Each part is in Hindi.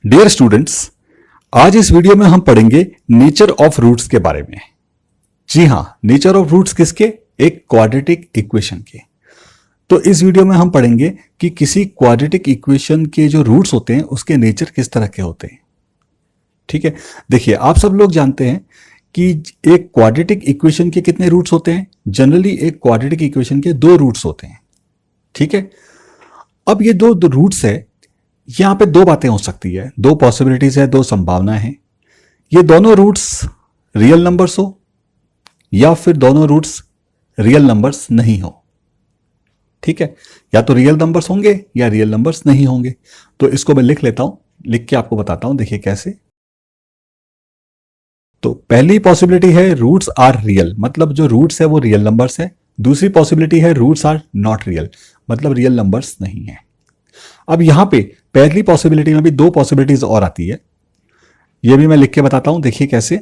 डियर स्टूडेंट्स, आज इस वीडियो में हम पढ़ेंगे नेचर ऑफ रूट्स के बारे में। जी हां, नेचर ऑफ रूट्स किसके? एक क्वाड्रेटिक इक्वेशन के। तो इस वीडियो में हम पढ़ेंगे कि किसी क्वाड्रेटिक इक्वेशन के जो रूट्स होते हैं उसके नेचर किस तरह के होते हैं। ठीक है, देखिए आप सब लोग जानते हैं कि एक क्वाड्रेटिक इक्वेशन के कितने रूट्स होते हैं। जनरली एक क्वाड्रेटिक इक्वेशन के दो रूट्स होते हैं। ठीक है, अब ये दो रूट्स है, यहां पे दो बातें हो सकती है, दो पॉसिबिलिटीज है, दो संभावना है। ये दोनों रूट्स रियल नंबर्स हो या फिर दोनों रूट्स रियल नंबर्स नहीं हो। ठीक है, या तो रियल नंबर्स होंगे या रियल नंबर्स नहीं होंगे। तो इसको मैं लिख लेता हूं, लिख के आपको बताता हूं। देखिए कैसे। तो पहली पॉसिबिलिटी है रूट्स आर रियल, मतलब जो रूट्स है वो रियल नंबर्स है। दूसरी पॉसिबिलिटी है रूट्स आर नॉट रियल, मतलब रियल नंबर्स नहीं है। अब यहां पे पहली पॉसिबिलिटी में भी दो पॉसिबिलिटीज और आती है, ये भी मैं लिख के बताता हूं। देखिए कैसे।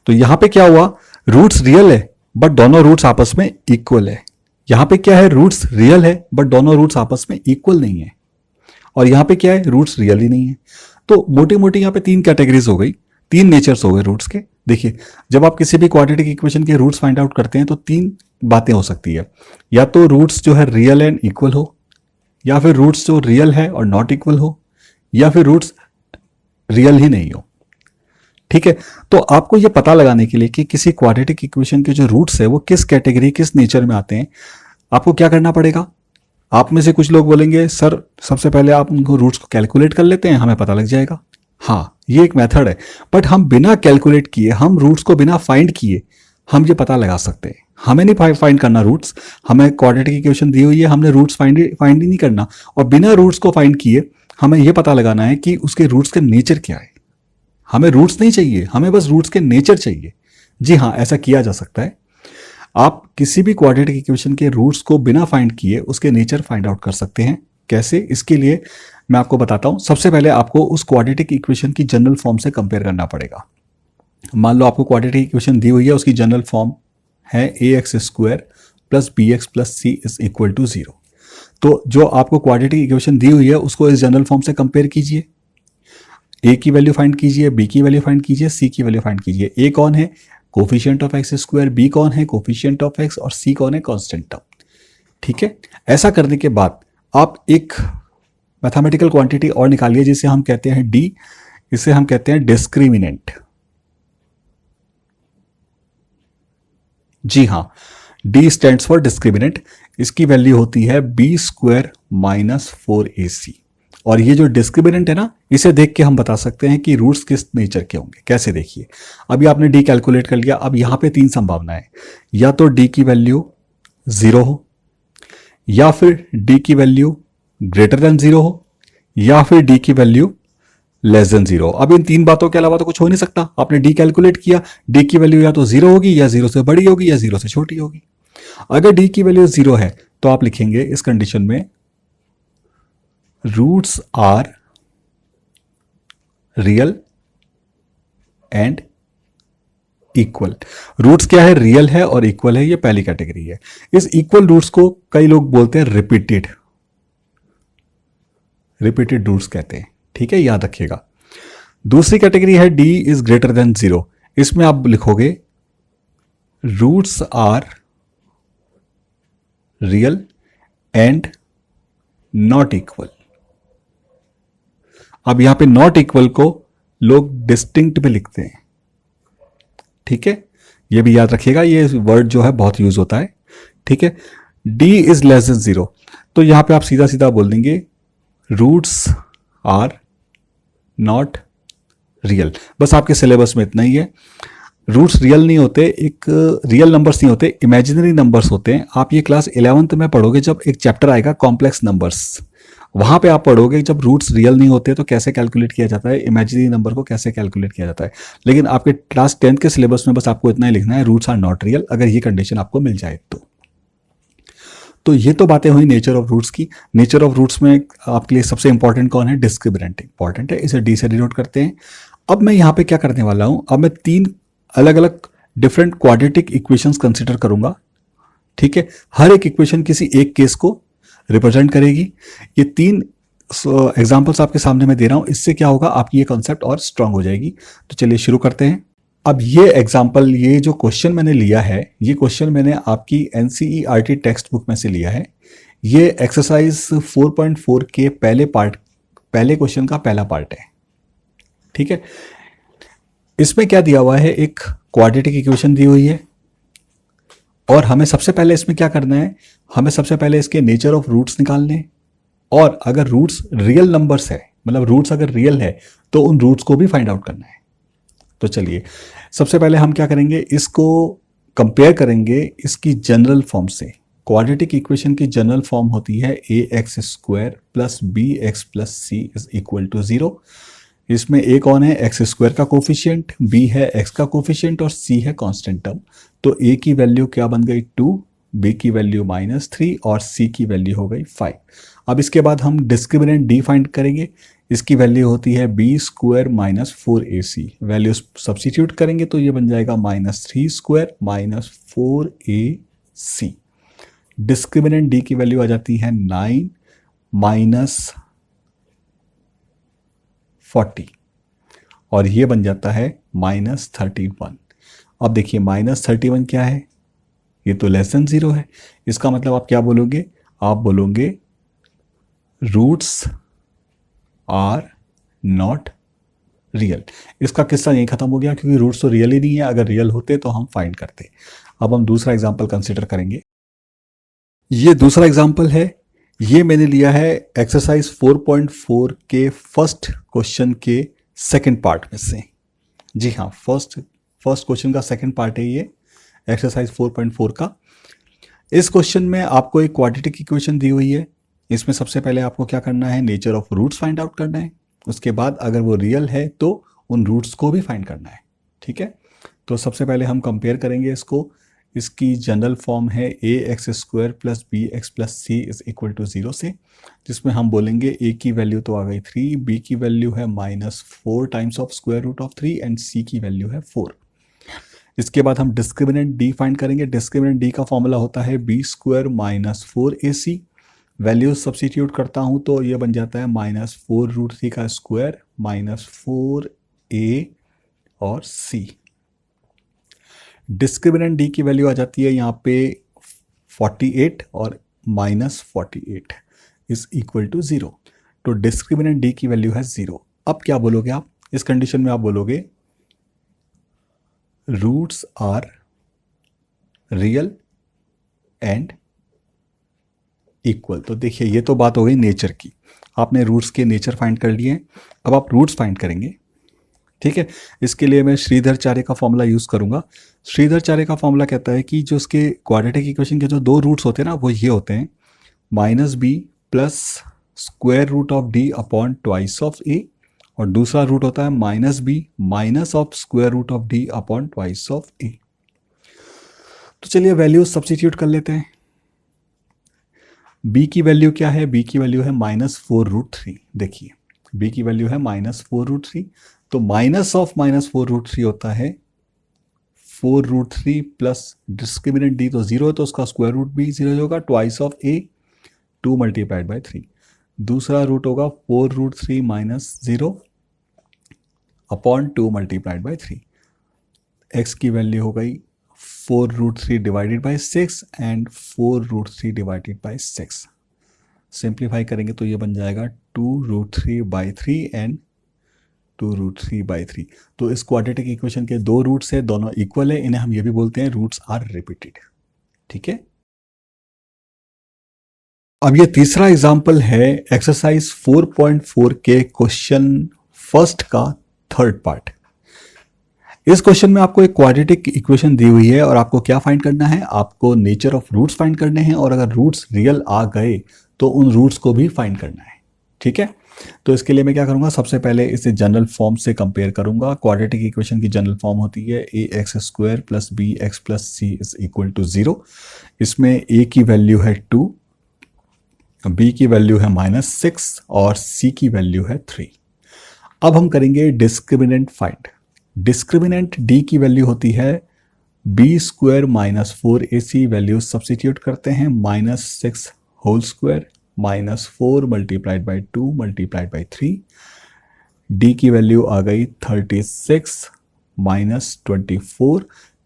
तो यहां पे क्या हुआ, रूट्स रियल है बट दोनों रूट्स आपस में इक्वल है। यहां पे क्या है, रूट्स रियल है बट दोनों रूट्स आपस में इक्वल नहीं है। और यहां पे क्या है, रूट्स रियल ही नहीं है। तो मोटी मोटी यहां पे तीन कैटेगरीज हो गई, तीन नेचर्स हो गए रूट्स के। देखिए, जब आप किसी भी क्वाड्रेटिक इक्वेशन के रूट्स फाइंड आउट करते हैं तो तीन बातें हो सकती है। या तो रूट्स जो है रियल एंड इक्वल हो, या फिर रूट्स जो रियल है और नॉट इक्वल हो, या फिर रूट्स रियल ही नहीं हो। ठीक है, तो आपको यह पता लगाने के लिए कि किसी क्वाड्रेटिक इक्वेशन के जो रूट्स है वो किस कैटेगरी, किस नेचर में आते हैं, आपको क्या करना पड़ेगा। आप में से कुछ लोग बोलेंगे सर सबसे पहले आप उनको रूट्स को कैलकुलेट कर लेते हैं, हमें पता लग जाएगा। हाँ, ये एक मेथड है, बट हम बिना कैलकुलेट किए, हम रूट्स को बिना फाइंड किए हम ये पता लगा सकते हैं। हमें नहीं फाइंड करना रूट्स, हमें क्वाड्रेटिक इक्वेशन दी हुई है, हमने रूट्स फाइंड ही नहीं करना। और बिना रूट्स को फाइंड किए हमें यह पता लगाना है कि उसके रूट्स का नेचर क्या है। हमें रूट्स नहीं चाहिए, हमें बस रूट्स के नेचर चाहिए। जी हाँ, ऐसा किया जा सकता है। आप किसी भी क्वाड्रेटिक इक्वेशन के रूट्स को बिना फाइंड किए उसके नेचर फाइंड आउट कर सकते हैं। कैसे? इसके लिए मैं आपको बताता हूं। सबसे पहले आपको उस क्वाड्रेटिक इक्वेशन की जनरल फॉर्म से कंपेयर करना पड़ेगा। मान लो आपको क्वाड्रेटिक इक्वेशन दी हुई है, उसकी जनरल फॉर्म है ax² plus bx plus c is equal to 0। तो जो आपको क्वाड्रेटिक इक्वेशन दी हुई है उसको इस जनरल फॉर्म से कंपेयर कीजिए। a की वैल्यू फाइंड कीजिए, b की वैल्यू फाइंड कीजिए, c की वैल्यू फाइंड कीजिए। a कौन है? कोफिशिएंट ऑफ x², b कौन है? कोफिशिएंट ऑफ x, और c कौन है? Constant term. ठीक है, ऐसा करने के बाद आप एक मैथमेटिकल क्वांटिटी और निकालिए जिसे हम कहते हैं d, इसे हम कहते हैं डिस्क्रिमिनेंट। जी हाँ, d स्टैंड्स फॉर डिस्क्रिमिनेंट। इसकी वैल्यू होती है b² माइनस 4ac। और ये जो डिस्क्रिमिनेंट है ना, इसे देख के हम बता सकते हैं कि रूट्स किस नेचर के होंगे। कैसे? देखिए, अभी आपने d कैलकुलेट कर लिया। अब यहां पे तीन संभावनाएं, या तो d की वैल्यू 0 हो, या फिर d की वैल्यू ग्रेटर देन 0 हो, या फिर d की वैल्यू लेस देन 0। अब इन तीन बातों के अलावा तो कुछ हो नहीं सकता। आपने d कैलकुलेट किया, d की वैल्यू या तो 0 होगी, या 0 से बड़ी होगी, या 0 से छोटी होगी। अगर d की वैल्यू 0 है तो आप लिखेंगे इस कंडीशन में roots are real and equal. Roots क्या है? रियल है और इक्वल है, ये पहली कैटेगरी है। इस इक्वल रूट्स को कई लोग बोलते हैं रिपीटेड रूट्स कहते हैं। ठीक है, याद रखिएगा। दूसरी कैटेगरी है d इज ग्रेटर देन 0। इसमें आप लिखोगे roots are real and not equal. अब यहां पे नॉट इक्वल को लोग डिस्टिंक्ट भी लिखते हैं। ठीक है, ये भी याद रखिएगा, ये वर्ड जो है बहुत यूज होता है। ठीक है, d इज लेस देन 0, तो यहां पे आप सीधा सीधा बोल देंगे रूट्स आर नॉट रियल। बस आपके सिलेबस में इतना ही है। रूट्स रियल नहीं होते, एक रियल नंबर्स नहीं होते, इमेजिनरी नंबर्स होते हैं। आप ये क्लास 11th में पढ़ोगे, जब एक चैप्टर आएगा कॉम्प्लेक्स नंबर्स, वहां पे आप पढ़ोगे जब रूट्स रियल नहीं होते तो कैसे कैलकुलेट किया जाता है, इमेजिनरी नंबर को कैसे कैलकुलेट किया जाता है। लेकिन आपके क्लास 10th के सिलेबस में बस आपको इतना ही लिखना है, रूट्स आर नॉट रियल, अगर ये कंडीशन आपको मिल जाए तो ये तो बातें हुई नेचर ऑफ रूट्स की। नेचर ऑफ रूट्स में आपके लिए सबसे इंपॉर्टेंट कौन है? डिस्क्रिमिनेंट इंपॉर्टेंट है, इसे डी से डिनोट करते हैं। अब मैं यहाँ पे क्या करने वाला हूँ, अब मैं तीन अलग अलग डिफरेंट क्वाड्रेटिक इक्वेशंस कंसिडर करूंगा। ठीक है, हर एक इक्वेशन किसी एक केस को रिप्रेजेंट करेगी। ये तीन एग्जाम्पल्स आपके सामने मैं दे रहा हूँ, इससे क्या होगा, आपकी ये कॉन्सेप्ट और स्ट्रांग हो जाएगी। तो चलिए शुरू करते हैं। अब ये एग्जाम्पल, ये जो क्वेश्चन मैंने लिया है, ये क्वेश्चन मैंने आपकी एनसीईआरटी टेक्स्ट बुक में से लिया है। ये एक्सरसाइज 4.4 के पहले क्वेश्चन का पहला पार्ट है। ठीक है, इसमें क्या दिया हुआ है, एक क्वाड्रेटिक इक्वेशन दी हुई है और हमें सबसे पहले इसमें क्या करना है, हमें सबसे पहले इसके नेचर ऑफ रूट्स निकालने हैं। और अगर रूट्स रियल नंबर्स है, मतलब रूट्स अगर रियल है, तो उन रूट्स को भी फाइंड आउट करना है। तो चलिए सबसे पहले हम क्या करेंगे, इसको कंपेयर करेंगे इसकी जनरल फॉर्म से। क्वाड्रेटिक इक्वेशन की जनरल फॉर्म होती है A X square plus B X plus C is equal to 0। इसमें ए कौन है, एक्स स्क्वायर का कोफिशिएंट, बी है एक्स का कोफिशिएंट और सी है कांस्टेंट टर्म। तो ए की वैल्यू क्या बन गई 2, बी की वैल्यू -3 और सी की वैल्यू हो गई 5। अब इसके बाद हम डिस्क्रिमिनेंट डी फाइंड करेंगे। इसकी वैल्यू होती है B square minus 4ac। Value substitute करेंगे तो ये बन जाएगा -3 square minus 4ac। Discriminant D की वैल्यू आ जाती है 9 माइनस 40 और ये बन जाता है -31। अब देखिए -31 क्या है, ये तो लेस देन 0 है। इसका मतलब आप क्या बोलोगे, आप बोलोगे रूट्स आर नॉट रियल। इसका किस्सा यहीं खत्म हो गया, क्योंकि रूट्स तो रियल ही नहीं है। अगर रियल होते तो हम फाइंड करते। अब हम दूसरा एग्जांपल कंसीडर करेंगे। ये दूसरा एग्जांपल है, ये मैंने लिया है एक्सरसाइज 4.4 के फर्स्ट क्वेश्चन के सेकंड पार्ट में से। जी हाँ, फर्स्ट क्वेश्चन का सेकंड पार्ट है ये एक्सरसाइज 4.4 का। इस क्वेश्चन में आपको एक क्वाड्रेटिक इक्वेशन दी हुई है। इसमें सबसे पहले आपको क्या करना है, nature of roots find out करना है। उसके बाद अगर वो रियल है तो उन रूट्स को भी फाइंड करना है। ठीक है, तो सबसे पहले हम कंपेयर करेंगे इसको। इसकी जनरल फॉर्म है A X square plus B X plus C is equal to 0 से, जिसमें हम बोलेंगे ए की वैल्यू तो आ गई 3, बी की वैल्यू है -4 times of square root of 3 and C की वैल्यू है 4। इसके बाद हम डिस्क्रिमिनेंट डी फाइंड करेंगे। डिस्क्रिमिनेंट डी का फॉर्मूला होता है B square minus 4ac। Values substitute करता हूं तो ये बन जाता है -4√3 का स्क्वायर -4a और c। डिस्क्रिमिनेंट डी की वैल्यू आ जाती है यहाँ पे 48 और -48 इज इक्वल टू 0। तो डिस्क्रिमिनेंट डी की वैल्यू है 0। अब क्या बोलोगे आप इस कंडीशन में, आप बोलोगे roots are real and equal. तो देखिए ये तो बात हो गई नेचर की, आपने रूट्स के नेचर फाइंड कर लिए। अब आप रूट्स फाइंड करेंगे। ठीक है, इसके लिए मैं श्रीधराचार्य का फॉर्मूला यूज करूंगा। श्रीधराचार्य का फॉर्मूला कहता है कि जो उसके क्वाड्रेटिक इक्वेशन के जो दो रूट्स होते हैं ना, वो ये होते हैं -b plus square root of d upon twice of a, और दूसरा रूट होता है -b minus of square root of d upon twice of a। तो चलिए वैल्यूज सब्स्टिट्यूट कर लेते हैं। b की वैल्यू क्या है, b की वैल्यू है -4√3। देखिए b की वैल्यू है -4√3, तो माइनस ऑफ -4√3 होता है 4√3 प्लस डिस्क्रिमिनेंट d तो 0 है तो उसका स्क्वायर रूट भी 0 होगा, twice of a 2 multiplied by 3। दूसरा रूट होगा 4√3 minus 0 upon 2 multiplied by 3। x की वैल्यू हो गई 4√3 divided by 6 and 4√3 divided by 6। Simplify करेंगे तो ये बन जाएगा 2√3 बाई 3 एंड 2√3 बाई 3। तो इस क्वाड्रेटिक इक्वेशन के दो रूट्स है, दोनों इक्वल है, इन्हें हम ये भी बोलते हैं रूट्स आर रिपीटेड। ठीक है, अब ये तीसरा एग्जाम्पल है एक्सरसाइज 4.4 के क्वेश्चन फर्स्ट का थर्ड पार्ट। इस क्वेश्चन में आपको एक क्वाड्रेटिक इक्वेशन दी हुई है और आपको क्या फाइंड करना है, आपको नेचर ऑफ रूट्स फाइंड करने हैं, और अगर रूट्स रियल आ गए तो उन रूट्स को भी फाइंड करना है। ठीक है, तो इसके लिए मैं क्या करूंगा, सबसे पहले इसे जनरल फॉर्म से कंपेयर करूंगा। क्वाड्रेटिक इक्वेशन की जनरल फॉर्म होती है A X square plus B X plus C is equal to 0। इसमें ए की वैल्यू है 2, बी की वैल्यू है -6 और सी की वैल्यू है 3। अब हम करेंगे डिस्क्रिमिनेंट फाइंड। डिस्क्रिमिनेंट डी की वैल्यू होती है B square minus 4ac। Value substitute करते हैं -6 whole square -4 multiplied by 2 multiplied by 3, D की वैल्यू आ गई 36 -24,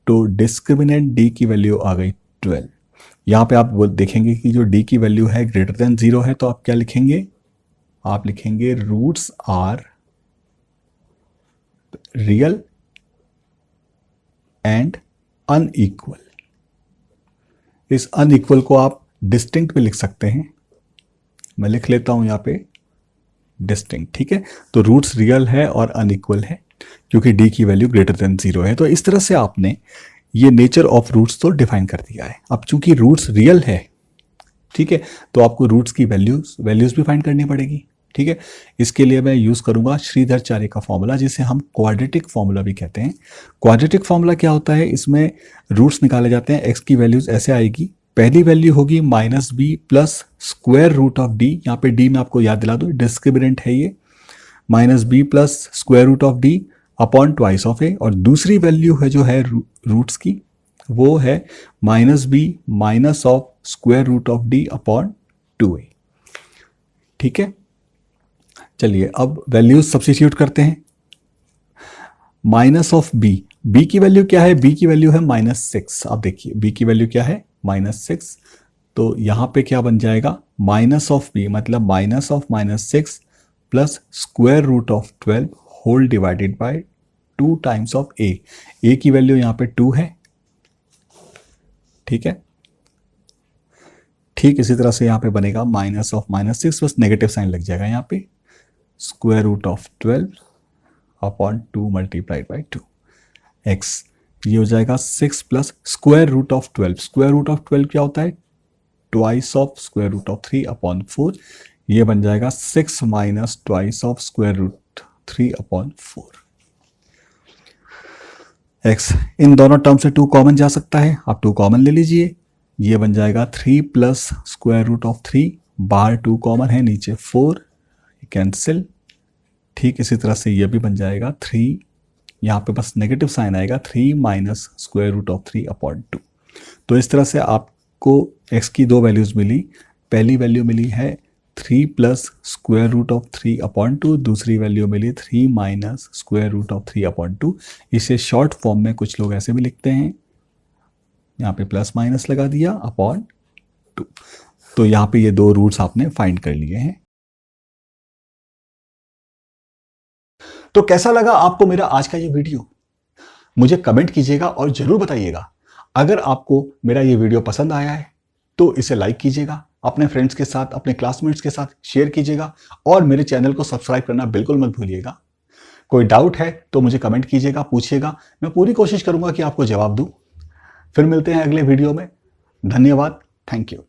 तो डिस्क्रिमिनेंट डी की वैल्यू आ गई 12। यहाँ पे आप वो देखेंगे कि जो डी की वैल्यू है ग्रेटर देन 0 है, तो आप क्या लिखेंगे, आप लिखेंगे roots are real and unequal. इस अनइक्वल को आप डिस्टिंक्ट में लिख सकते हैं, मैं लिख लेता हूं यहां पे डिस्टिंक्ट, ठीक है। तो रूट्स रियल है और अनइक्वल है क्योंकि डी की वैल्यू ग्रेटर देन 0 है। तो इस तरह से आपने ये नेचर ऑफ रूट्स तो डिफाइन कर दिया है। अब चूंकि रूट्स रियल है, ठीक है, तो आपको रूट्स की वैल्यूज भी फाइंड करनी पड़ेगी, ठीक है। इसके लिए मैं यूज करूंगा श्रीधराचार्य का फॉर्मूला, जिसे हम क्वाड्रेटिक फॉर्मूला भी कहते हैं। क्वाड्रेटिक फॉर्मूला क्या होता है, इसमें रूट्स निकाले जाते हैं। एक्स की वैल्यूज ऐसे आएगी, पहली वैल्यू होगी -b plus square root of D. यहाँ पे डी में आपको याद दिला दो डिस्क्रिमिनेंट है ये, -b plus square root of D upon twice of A. और दूसरी वैल्यू है जो है रूट्स की, वो है -b minus of square root of D upon 2a, ठीक है। चलिए अब वैल्यूज सब्स्टिट्यूट करते हैं। माइनस ऑफ बी, बी की वैल्यू क्या है, बी की वैल्यू है -6। आप देखिए बी की वैल्यू क्या है, -6, तो यहां पे क्या बन जाएगा, माइनस ऑफ बी मतलब minus of -6 plus square root of 12 whole divided by 2 times of A. A की वैल्यू यहां पे 2 है, ठीक है। ठीक इसी तरह से यहां पे बनेगा माइनस ऑफ -6 बस नेगेटिव साइन लग जाएगा यहाँ पे, square root of 12 upon 2 multiplied by 2 X. ये हो जाएगा 6 plus square root of 12। Square root of 12 क्या होता है, twice of square root of 3 upon 4। ये बन जाएगा 6 minus twice of square root 3 upon 4 X. इन दोनों टर्म से 2 कॉमन जा सकता है, आप 2 कॉमन ले लीजिए। ये बन जाएगा 3 प्लस स्क्वायर रूट ऑफ 3, बाहर 2 कॉमन है, नीचे 4 कैंसिल। ठीक इसी तरह से ये भी बन जाएगा 3, यहाँ पे बस नेगेटिव साइन आएगा, 3 minus square root of 3 upon 2। तो इस तरह से आपको x की 2 वैल्यूज मिली। पहली वैल्यू मिली है 3 plus square root of 3 upon 2, दूसरी वैल्यू मिली 3 minus square root of 3 upon 2। इसे शॉर्ट फॉर्म में कुछ लोग ऐसे भी लिखते हैं, यहाँ पे प्लस माइनस लगा दिया अपॉन 2। तो यहाँ पे ये 2 रूट्स आपने फाइंड कर लिए हैं। तो कैसा लगा आपको मेरा आज का ये वीडियो, मुझे कमेंट कीजिएगा और जरूर बताइएगा। अगर आपको मेरा ये वीडियो पसंद आया है तो इसे लाइक कीजिएगा, अपने फ्रेंड्स के साथ, अपने क्लासमेट्स के साथ शेयर कीजिएगा और मेरे चैनल को सब्सक्राइब करना बिल्कुल मत भूलिएगा। कोई डाउट है तो मुझे कमेंट कीजिएगा, पूछिएगा, मैं पूरी कोशिश करूंगा कि आपको जवाब दूं। फिर मिलते हैं अगले वीडियो में। धन्यवाद, थैंक यू।